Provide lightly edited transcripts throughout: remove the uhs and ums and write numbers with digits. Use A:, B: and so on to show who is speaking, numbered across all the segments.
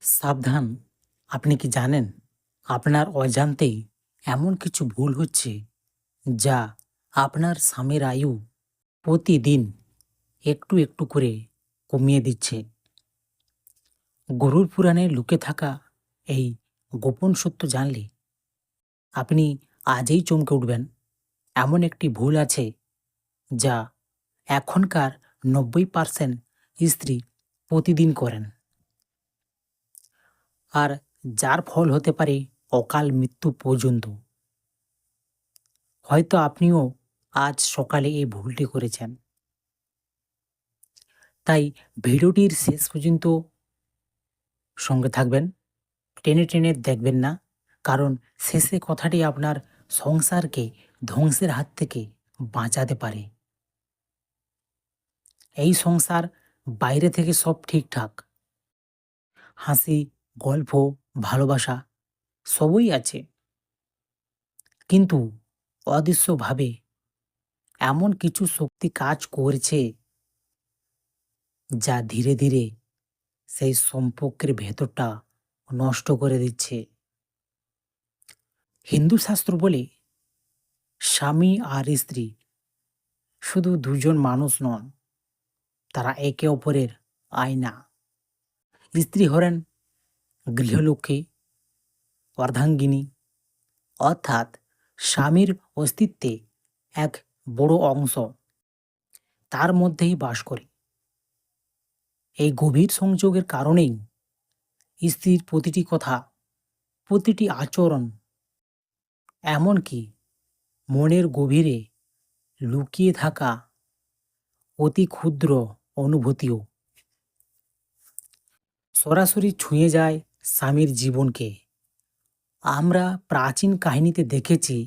A: সাবধান! আপনি কি জানেন আপনার অজান্তেই এমন কিছু ভুল হচ্ছে যা আপনার স্বামীর আয়ু প্রতিদিন একটু একটু করে কমিয়ে দিচ্ছে। গরুর পুরাণে লুকে থাকা এই গোপন সত্য জানলে আপনি আজই চমকে উঠবেন। এমন একটি ভুল আছে যা এখনকার ৯০% স্ত্রী প্রতিদিন করেন, আর যার ফল হতে পারে অকাল মৃত্যু পর্যন্ত। হয়তো আপনিও আজ সকালে এই ভুলটি করেছেন। তাই ভিডিওটির শেষ পর্যন্ত সঙ্গে থাকবেন, টেনে টেনে দেখবেন না, কারণ শেষে কথাটি আপনার সংসারকে ধ্বংসের হাত থেকে বাঁচাতে পারে। এই সংসার বাইরে থেকে সব ঠিকঠাক, হাসি, গল্প, ভালোবাসা সবই আছে, কিন্তু অদৃশ্যভাবে এমন কিছু শক্তি কাজ করছে যা ধীরে ধীরে সেই সম্পর্কের ভেতরটা নষ্ট করে দিচ্ছে। হিন্দু শাস্ত্র বলে স্বামী আর স্ত্রী শুধু দুজন মানুষ নন, তারা একে অপরের আয়না। স্ত্রী হলেন গৃহলক্ষ্মী, অর্ধাঙ্গিনী, অর্থাৎ স্বামীর অস্তিত্বে এক বড় অংশ তার মধ্যেই বাস করে। এই গভীর সংযোগের কারণেই স্ত্রীর প্রতিটি কথা, প্রতিটি আচরণ, এমনকি মনের গভীরে লুকিয়ে থাকা অতি ক্ষুদ্র অনুভূতিও সরাসরি ছুঁয়ে যায় স্বামীর জীবনকে। আমরা প্রাচীন কাহিনীতে দেখেছি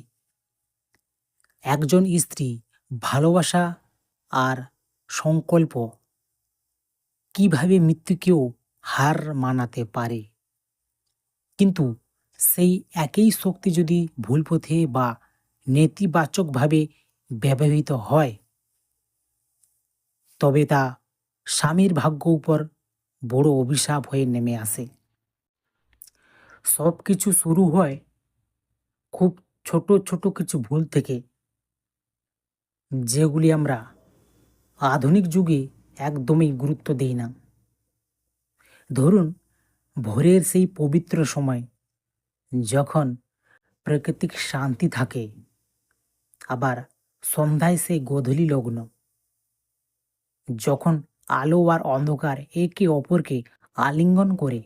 A: একজন স্ত্রী ভালোবাসা আর সংকল্প কিভাবে মৃত্যুকেও হার মানাতে পারে। কিন্তু সেই একই শক্তি যদি ভুল পথে বা নেতিবাচকভাবে ব্যবহৃত হয়, তবে তা স্বামীর ভাগ্য উপর বড় অভিশাপ হয়ে নেমে আসে। সব কিছু শুরু হয় খুব ছোট ছোট কিছু ভুল থেকে, যেগুলি আমরা আধুনিক যুগে একদমই গুরুত্ব দিই না। ধরুন, ভোরের সেই পবিত্র সময় যখন প্রাকৃতিক শান্তি থাকে, আবার সন্ধ্যায় সেই গোধূলি লগ্ন যখন আলো আর অন্ধকার একে অপরকে আলিঙ্গন করে।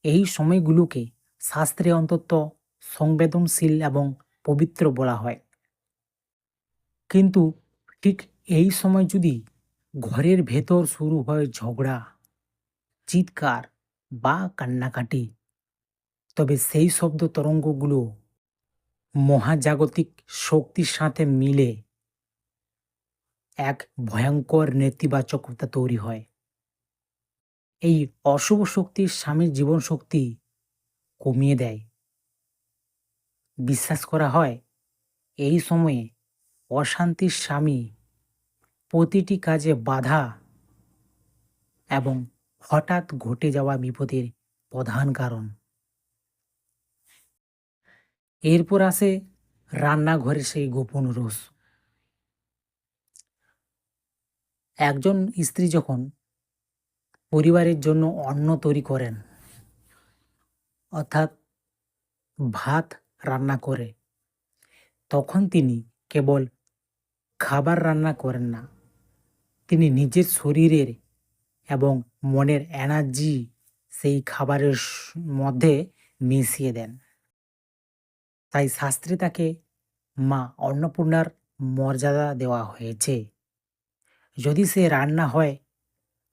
A: এই সময়গুলোকে শাস্ত্রে অন্তত সংবেদনশীল এবং পবিত্র বলা হয়। কিন্তু ঠিক এই সময় যদি ঘরের ভেতর শুরু হয় ঝগড়া, চিৎকার বা কান্নাকাটি, তবে সেই শব্দ তরঙ্গগুলো মহাজাগতিক শক্তির সাথে মিলে এক ভয়ঙ্কর নেতিবাচকতা তৈরি হয়। এই অশুভ শক্তির স্বামীর জীবন শক্তি কমিয়ে দেয়। বিশ্বাস করা হয় এই সময়ে অশান্তির স্বামী প্রতিটি কাজে বাধা এবং হঠাৎ ঘটে যাওয়া বিপদের প্রধান কারণ। এরপর আসে রান্নাঘরে সেই গোপন রোষ। একজন স্ত্রী যখন পরিবারের জন্য অন্ন তৈরি করেন, অর্থাৎ ভাত রান্না করে, তখন তিনি কেবল খাবার রান্না করেন না, তিনি নিজের শরীরের এবং মনের এনার্জি সেই খাবারের মধ্যে মিশিয়ে দেন। তাই শাস্ত্রে তাকে মা অন্নপূর্ণার মর্যাদা দেওয়া হয়েছে। যদি সে রান্না হয়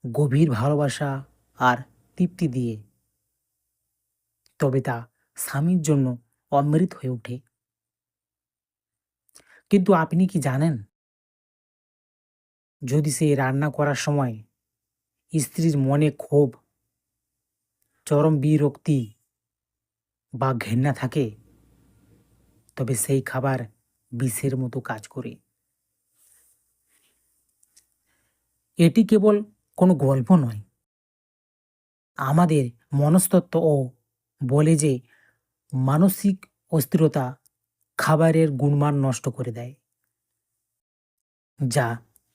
A: গভীর ভালোবাসা আর তৃপ্তি দিয়ে, তবে তা স্বামীর জন্য অমৃত হয়ে ওঠে। কিন্তু আপনি কি জানেন, যদি সে রান্না করার সময় স্ত্রীর মনে ক্ষোভ, চরম বিরক্তি বা ঘৃণা থাকে, তবে সেই খাবার বিষের মতো কাজ করে। এটি কেবল কোনো গল্প নয়, আমাদের মনস্তত্ত্বও বলে যে মানসিক অস্থিরতা খাবারের গুণমান নষ্ট করে দেয়, যা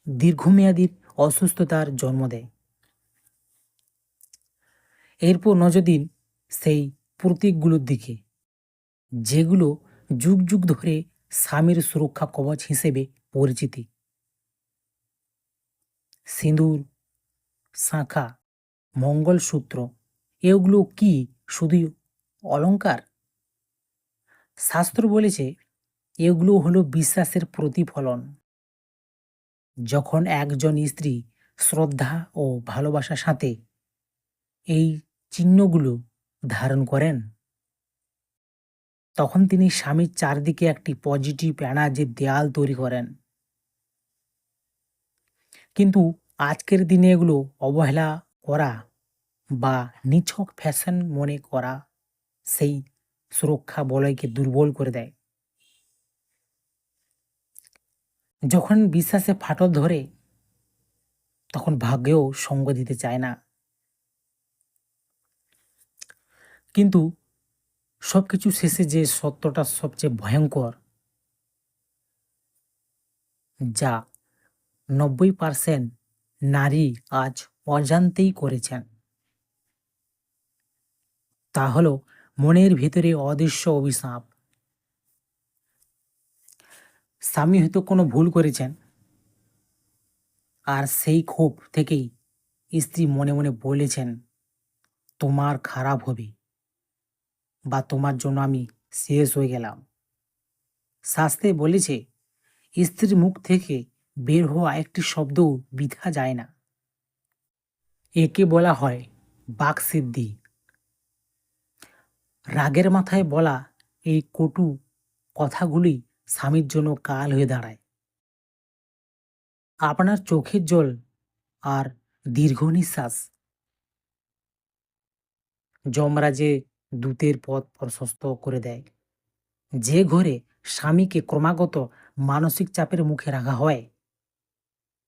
A: দীর্ঘমেয়াদী অসুস্থতার জন্ম দেয়। এরপর নজর দিন সেই প্রতীকগুলোর দিকে, যেগুলো যুগ যুগ ধরে স্বামীর সুরক্ষা কবচ হিসেবে পরিচিতি। সিঁদুর, শাঁখা, মঙ্গলসূত্র, এগুলো কি শুধুই অলংকার? শাস্ত্র বলেছে এগুলো হলো বিশ্বাসের প্রতিফলন। যখন একজন স্ত্রী শ্রদ্ধা ও ভালোবাসার সাথে এই চিহ্নগুলো ধারণ করেন, তখন তিনি স্বামীর চারদিকে একটি পজিটিভ এনার্জির দেয়াল তৈরি করেন। কিন্তু আজকের দিনে এগুলো অবহেলা করা বা নিছক ফ্যাশন মনে করা সেই সুরক্ষা বলয়কে দুর্বল করে দেয়। যখন বিশ্বাসে ফাটল ধরে, তখন ভাগ্যেও সঙ্গ দিতে চায় না। কিন্তু সবকিছু শেষে যে সত্যটা সবচেয়ে ভয়ঙ্কর, যা 90% নারী আজ অজান্তেই করেছেন, তা হলো মনের ভিতরে অদৃশ্য অভিশাপ। স্বামী হয়তো কোনো ভুল করেছেন, আর সেই ক্ষোভ থেকেই স্ত্রী মনে মনে বলেছেন তোমার খারাপ হবে, বা তোমার জন্য আমি শেষ হয়ে গেলাম। শাস্ত্রে বলেছে স্ত্রীর মুখ থেকে বের হওয়া একটি শব্দও বৃথা যায় না। একে বলা হয় বাকসিদ্ধি। রাগের মাথায় বলা এই কটু কথাগুলি স্বামীর জন্য কাল হয়ে দাঁড়ায়। আপনার চোখের জল আর দীর্ঘ নিঃশ্বাস যমরাজে দূতের পথ প্রশস্ত করে দেয়। যে ঘরে স্বামীকে ক্রমাগত মানসিক চাপের মুখে রাখা হয়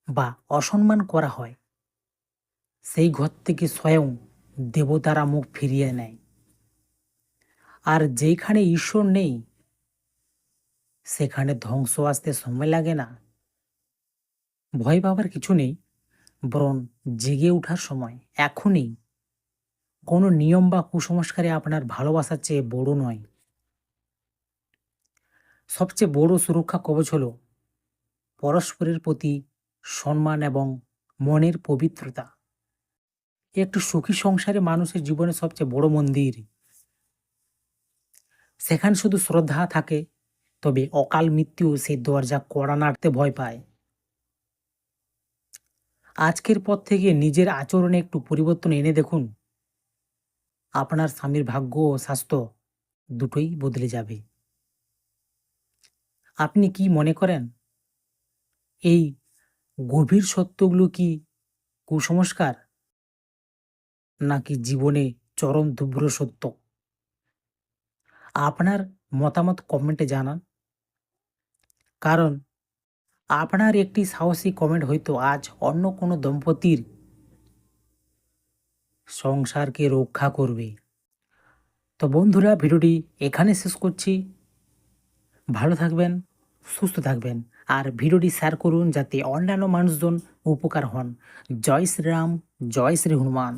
A: বা অসম্মান করা হয়, সেই ঘর থেকে স্বয়ং দেবতারা মুখ ফিরিয়ে নেয়। আর যেখানে ঈশ্বর নেই, সেখানে ধ্বংস আসতে সময় লাগে না। ভয় পাবার কিছু নেই, বরং জেগে ওঠার সময় এখনই। কোনো নিয়ম বা কুসংস্কারে আপনার ভালোবাসার চেয়ে বড় নয়। সবচেয়ে বড় সুরক্ষা কবচ হলো পরস্পরের প্রতি সম্মান এবং মনের পবিত্রতা। একটু সুখী সংসারে মানুষের জীবনে সবচেয়ে বড় মন্দির। সেখানে শুধু শ্রদ্ধা থাকে, তবে অকাল মৃত্যু সেই দরজা কড়া নাড়তে ভয় পায়। আজকের পর থেকে নিজের আচরণে একটু পরিবর্তন এনে দেখুন, আপনার স্বামীর ভাগ্য ও স্বাস্থ্য দুটোই বদলে যাবে। আপনি কি মনে করেন এই গভীর সত্যগুলো কি কুসংস্কার, নাকি জীবনে চরম তীব্র সত্য? আপনার মতামত কমেন্টে জানান, কারণ আপনার একটি সাহসী কমেন্ট হয়তো আজ অন্য কোনো দম্পতির সংসারকে রক্ষা করবে। তো বন্ধুরা, ভিডিওটি এখানে শেষ করছি। ভালো থাকবেন, সুস্থ থাকবেন, আর ভিডিওটি শেয়ার করুন যাতে অন্যান্য মানুষজন উপকার হন। জয় শ্রীরাম, জয় শ্রী হনুমান।